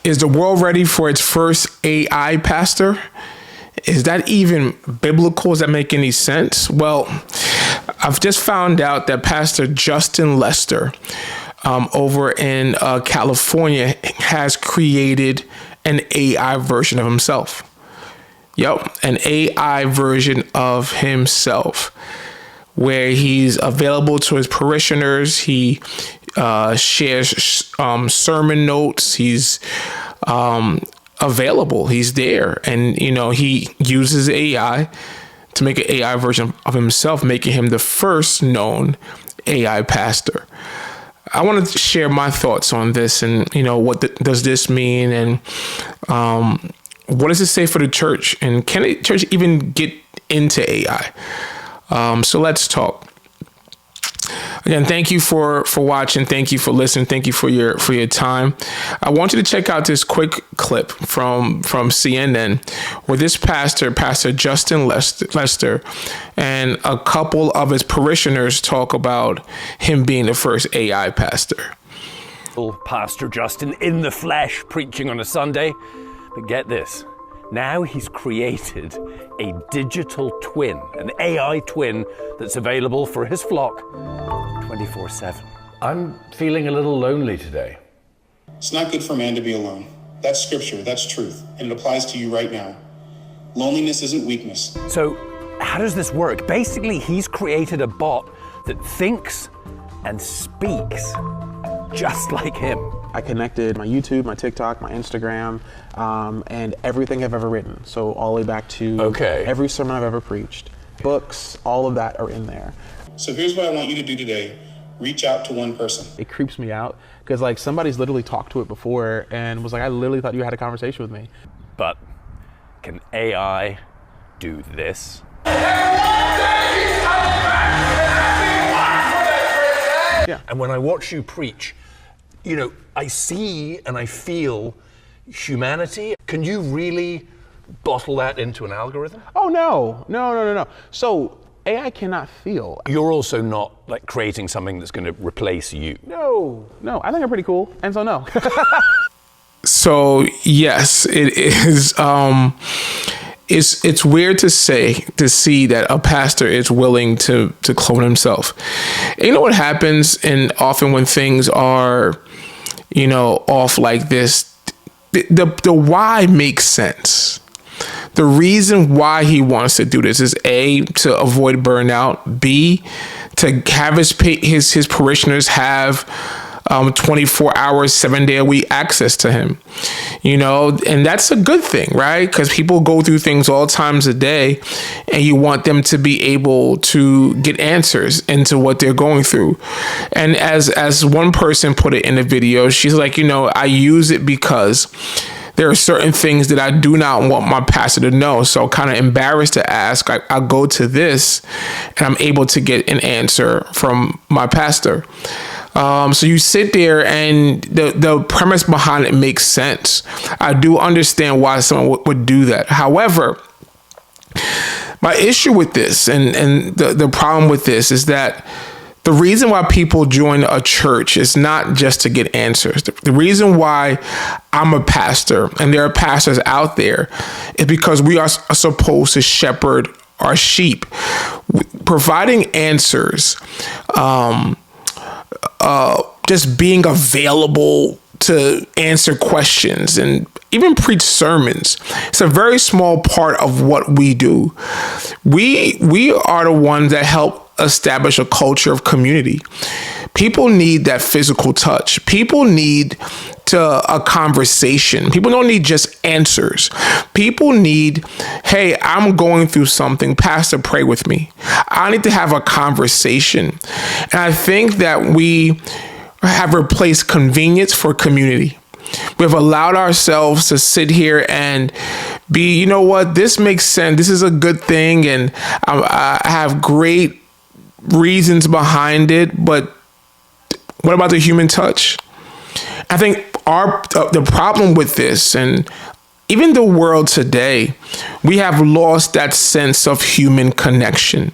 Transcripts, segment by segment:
Is the world ready for its first AI pastor? Is that even biblical? Does that make any sense? Well, I've just found out that Pastor Justin Lester over in California has created an AI version of himself. Yep, an AI version of himself where he's available to his parishioners. He shares sermon notes. He's available. He's there. And, he uses AI to make an AI version of himself, making him the first known AI pastor. I want to share my thoughts on this and, what does this mean? And what does it say for the church? And can the church even get into AI? So let's talk. Again, thank you for watching. Thank you for listening. Thank you for your time. I want you to check out this quick clip from CNN where this Pastor Justin Lester, and a couple of his parishioners talk about him being the first AI pastor. Pastor Justin in the flesh preaching on a Sunday. But get this. Now he's created a digital twin, an AI twin that's available for his flock 24/7. I'm feeling a little lonely today. It's not good for man to be alone. That's scripture, that's truth, and it applies to you right now. Loneliness isn't weakness. So how does this work? Basically, he's created a bot that thinks and speaks just like him. I connected my YouTube, my TikTok, my Instagram, and everything I've ever written. So all the way back to every sermon I've ever preached. Books, all of that are in there. So here's what I want you to do today. Reach out to one person. It creeps me out because somebody's literally talked to it before and was like, I literally thought you had a conversation with me. But can AI do this? Yeah. And when I watch you preach, I see and I feel humanity. Can you really bottle that into an algorithm? Oh, no. So AI cannot feel. You're also not creating something that's going to replace you. No. I think I'm pretty cool. And so no. So yes, it is. It's weird to see that a pastor is willing to clone himself. And you know what happens, and often when things are, off like this, the why makes sense. The reason why he wants to do this is A, to avoid burnout, B, to have his parishioners have 24 hours, 7-day-a-week access to him, and that's a good thing, right? Because people go through things all times a day, and you want them to be able to get answers into what they're going through. And as one person put it in the video, she's like, I use it because there are certain things that I do not want my pastor to know. So kind of embarrassed to ask, I'll go to this and I'm able to get an answer from my pastor. So you sit there and the premise behind it makes sense. I do understand why someone would do that. However, my issue with this and the problem with this is that the reason why people join a church is not just to get answers. The reason why I'm a pastor and there are pastors out there is because we are supposed to shepherd our sheep. Providing answers, just being available to answer questions and even preach sermons. It's a very small part of what we do. We are the ones that help establish a culture of community. People need that physical touch. People need a conversation. People don't need just answers. People need, hey, I'm going through something. Pastor, pray with me. I need to have a conversation. And I think that we have replaced convenience for community. We've allowed ourselves to sit here and be, this makes sense. This is a good thing. And I have great reasons behind it. But what about the human touch? I think the problem with this, and even the world today, we have lost that sense of human connection.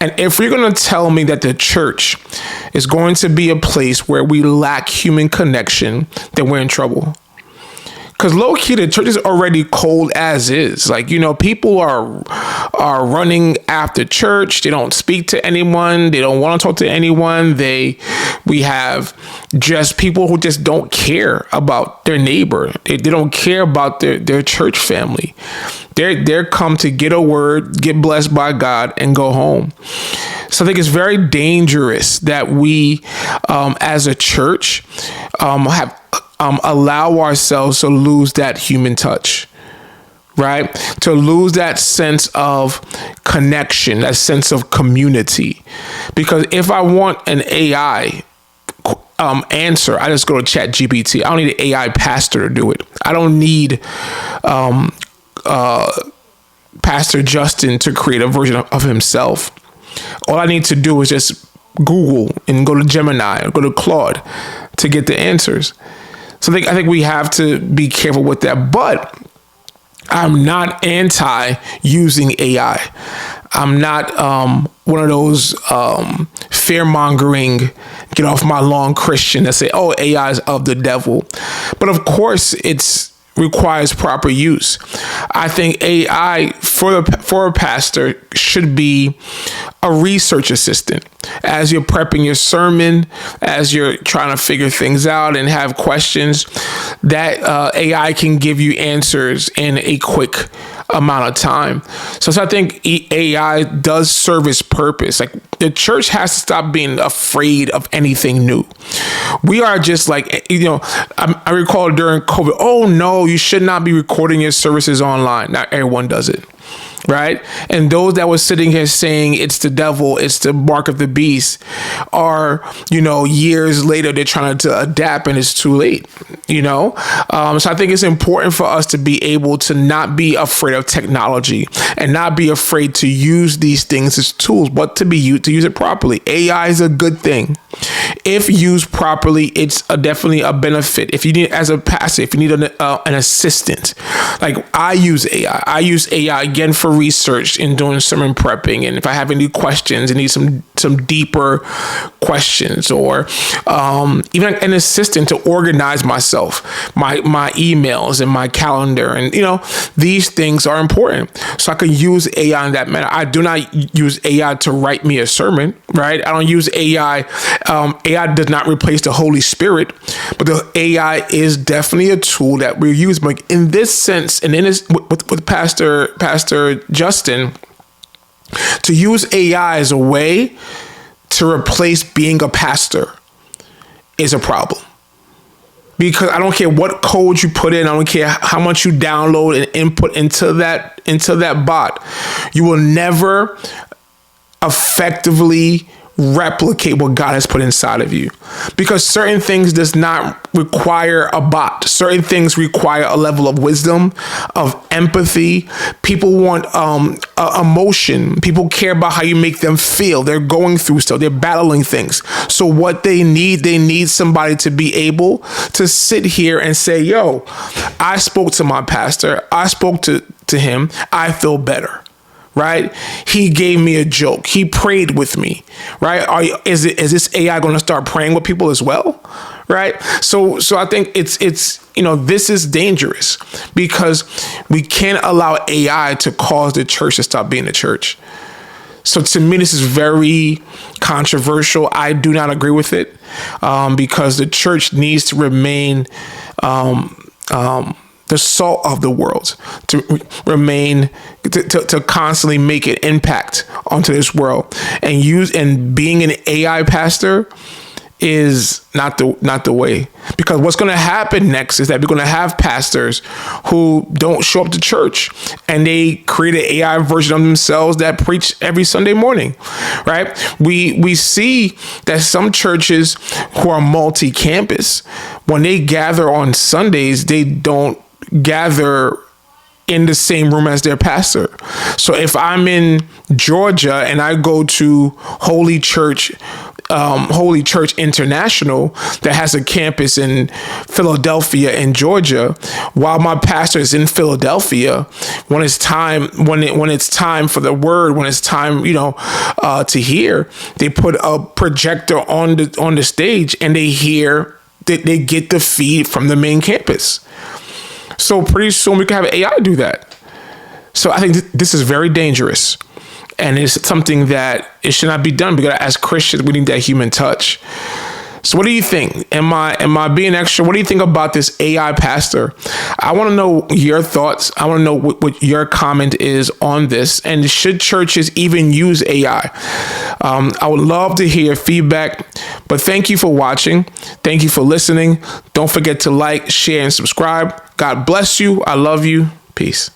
And if you're going to tell me that the church is going to be a place where we lack human connection, then we're in trouble. Because low key, the church is already cold as is. Like, people are running after church. They don't speak to anyone. They don't want to talk to anyone. We have just people who just don't care about their neighbor. They don't care about their church family. They're come to get a word, get blessed by God, and go home. So I think it's very dangerous that we, as a church, have allow ourselves to lose that human touch, right? To lose that sense of connection, that sense of community. Because if I want an AI answer, I just go to ChatGPT. I don't need an AI pastor to do it. I don't need Pastor Justin to create a version of himself. All I need to do is just Google and go to Gemini or go to Claude to get the answers. So I think we have to be careful with that. But I'm not anti using AI. I'm not one of those fear mongering, get off my lawn Christian that say, oh, AI is of the devil. But of course, it's requires proper use. I think AI for a pastor should be a research assistant. As you're prepping your sermon, as you're trying to figure things out and have questions, that AI can give you answers in a quick amount of time. So I think AI does serve its purpose. Like, the church has to stop being afraid of anything new. We are just like, I recall during COVID, oh no, you should not be recording your services online. Not everyone does it. Right. And those that were sitting here saying it's the devil, it's the mark of the beast, are, years later, they're trying to adapt and it's too late, So I think it's important for us to be able to not be afraid of technology and not be afraid to use these things as tools, but to use it properly. AI is a good thing. If used properly, it's definitely a benefit. If you need, as a pastor, if you need an assistant, like I use AI again for research in doing sermon prepping, and if I have any questions and need some deeper questions, or even an assistant to organize myself, my emails and my calendar, and these things are important. So I can use AI in that manner. I do not use AI to write me a sermon, right? I don't use AI. AI does not replace the Holy Spirit, but the AI is definitely a tool that we're using. But in this sense, and in this with Pastor Justin, to use AI as a way to replace being a pastor is a problem. Because I don't care what code you put in, I don't care how much you download and input into that bot, you will never effectively replicate what God has put inside of you, because certain things does not require a bot. Certain things require a level of wisdom, of empathy. People want emotion. People care about how you make them feel. They're going through stuff. They're battling things. So what they need somebody to be able to sit here and say, yo, I spoke to my pastor. I spoke to him. I feel better. Right? He gave me a joke. He prayed with me. Right? Is this AI going to start praying with people as well? Right? So I think it's this is dangerous, because we can't allow AI to cause the church to stop being the church. So to me, this is very controversial. I do not agree with it, because the church needs to remain the salt of the world, to remain, to constantly make an impact onto this world. And being an AI pastor is not the way, because what's going to happen next is that we're going to have pastors who don't show up to church, and they create an AI version of themselves that preach every Sunday morning, right? We see that some churches who are multi-campus, when they gather on Sundays, they don't gather in the same room as their pastor. So if I'm in Georgia and I go to Holy Church International that has a campus in Philadelphia and Georgia, while my pastor is in Philadelphia, when it's time for the word, when it's time, to hear, they put a projector on the stage, and they get the feed from the main campus. So pretty soon we can have AI do that. So I think this is very dangerous. And it's something that it should not be done, because as Christians, we need that human touch. So what do you think? Am I being extra? What do you think about this AI pastor? I want to know your thoughts. I want to know what your comment is on this. And should churches even use AI? I would love to hear feedback. But thank you for watching. Thank you for listening. Don't forget to like, share, and subscribe. God bless you. I love you. Peace.